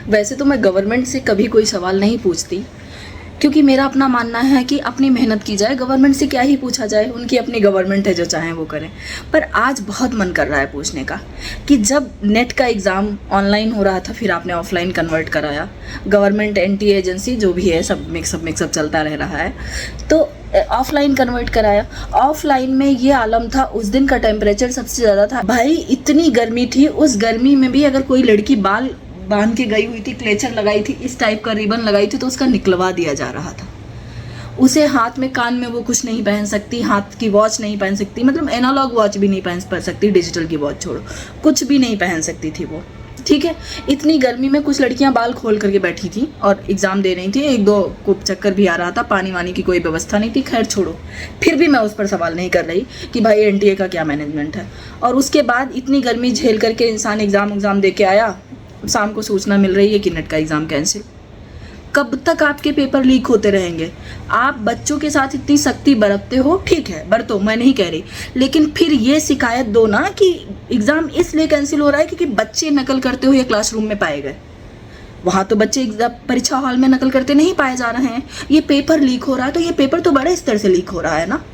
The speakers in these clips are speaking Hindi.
वैसे तो मैं गवर्नमेंट से कभी कोई सवाल नहीं पूछती, क्योंकि मेरा अपना मानना है कि अपनी मेहनत की जाए, गवर्नमेंट से क्या ही पूछा जाए, उनकी अपनी गवर्नमेंट है, जो चाहें वो करें। पर आज बहुत मन कर रहा है पूछने का कि जब नेट का एग्ज़ाम ऑनलाइन हो रहा था, फिर आपने ऑफलाइन कन्वर्ट कराया, गवर्नमेंट एंटी एजेंसी जो भी है सब मिक्सअप चलता रह रहा है, तो ऑफलाइन कन्वर्ट कराया। ऑफलाइन में ये आलम था, उस दिन का टेम्परेचर सबसे ज़्यादा था भाई, इतनी गर्मी थी। उस गर्मी में भी अगर कोई लड़की बाल बांध के गई हुई थी, क्लेचर लगाई थी, इस टाइप का रिबन लगाई थी, तो उसका निकलवा दिया जा रहा था। उसे हाथ में, कान में वो कुछ नहीं पहन सकती, हाथ की वॉच नहीं पहन सकती, मतलब एनालॉग वॉच भी नहीं पहन सकती, डिजिटल की वॉच छोड़ो, कुछ भी नहीं पहन सकती थी वो। ठीक है, इतनी गर्मी में कुछ लड़कियां बाल खोल करके बैठी थी और एग्ज़ाम दे रही थी। एक दो को चक्कर भी आ रहा था, पानी वानी की कोई व्यवस्था नहीं थी, खैर छोड़ो, फिर भी मैं उस पर सवाल नहीं कर रही कि भाई एनटीए का क्या मैनेजमेंट है। और उसके बाद इतनी गर्मी झेल करके इंसान एग्ज़ाम दे के आया, शाम को सूचना मिल रही है कि नेट का एग्ज़ाम कैंसिल। कब तक आपके पेपर लीक होते रहेंगे? आप बच्चों के साथ इतनी सख्ती बरतते हो, ठीक है बरतो, मैं नहीं कह रही, लेकिन फिर ये शिकायत दो ना कि एग्ज़ाम इसलिए कैंसिल हो रहा है क्योंकि बच्चे नकल करते हुए क्लासरूम में पाए गए। वहाँ तो बच्चे एग्जाम परीक्षा हॉल में नकल करते नहीं पाए जा रहे हैं। ये पेपर लीक हो रहा है, तो ये पेपर तो बड़े स्तर से लीक हो रहा है ना।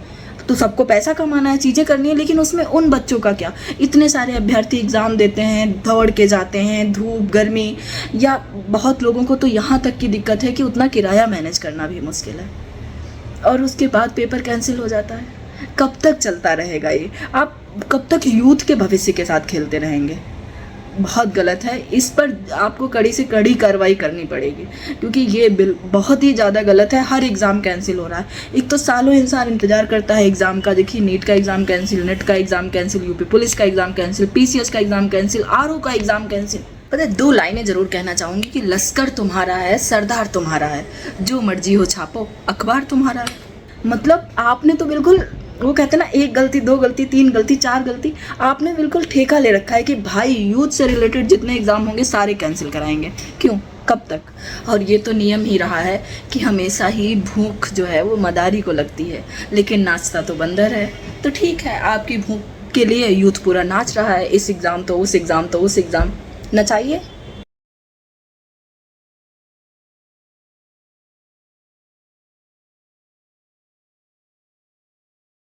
तो सबको पैसा कमाना है, चीज़ें करनी है, लेकिन उसमें उन बच्चों का क्या? इतने सारे अभ्यर्थी एग्ज़ाम देते हैं, दौड़ के जाते हैं, धूप गर्मी, या बहुत लोगों को तो यहाँ तक की दिक्कत है कि उतना किराया मैनेज करना भी मुश्किल है, और उसके बाद पेपर कैंसिल हो जाता है। कब तक चलता रहेगा ये? आप कब तक यूथ के भविष्य के साथ खेलते रहेंगे? बहुत गलत है, इस पर आपको कड़ी से कड़ी कार्रवाई करनी पड़ेगी, क्योंकि ये बिल बहुत ही ज़्यादा गलत है। हर एग्ज़ाम कैंसिल हो रहा है। एक तो सालों इंसान इंतजार करता है एग्ज़ाम का, देखिए नीट का एग्ज़ाम कैंसिल, नेट का एग्ज़ाम कैंसिल, यूपी पुलिस का एग्ज़ाम कैंसिल, पीसीएस का एग्ज़ाम कैंसिल, आरओ का एग्ज़ाम कैंसिल। पता है, दो लाइनें ज़रूर कहना चाहूँगी कि लश्कर तुम्हारा है, सरदार तुम्हारा है, जो मर्जी हो छापो, अखबार तुम्हारा है। मतलब आपने तो बिल्कुल, वो कहते हैं ना, एक गलती, दो गलती, तीन गलती, चार गलती, आपने बिल्कुल ठेका ले रखा है कि भाई यूथ से रिलेटेड जितने एग्ज़ाम होंगे सारे कैंसिल कराएंगे। क्यों, कब तक? और ये तो नियम ही रहा है कि हमेशा ही भूख जो है वो मदारी को लगती है, लेकिन नाचता तो बंदर है। तो ठीक है, आपकी भूख के लिए यूथ पूरा नाच रहा है, इस एग्ज़ाम तो उस एग्ज़ाम तो उस एग्ज़ाम, नचाइए।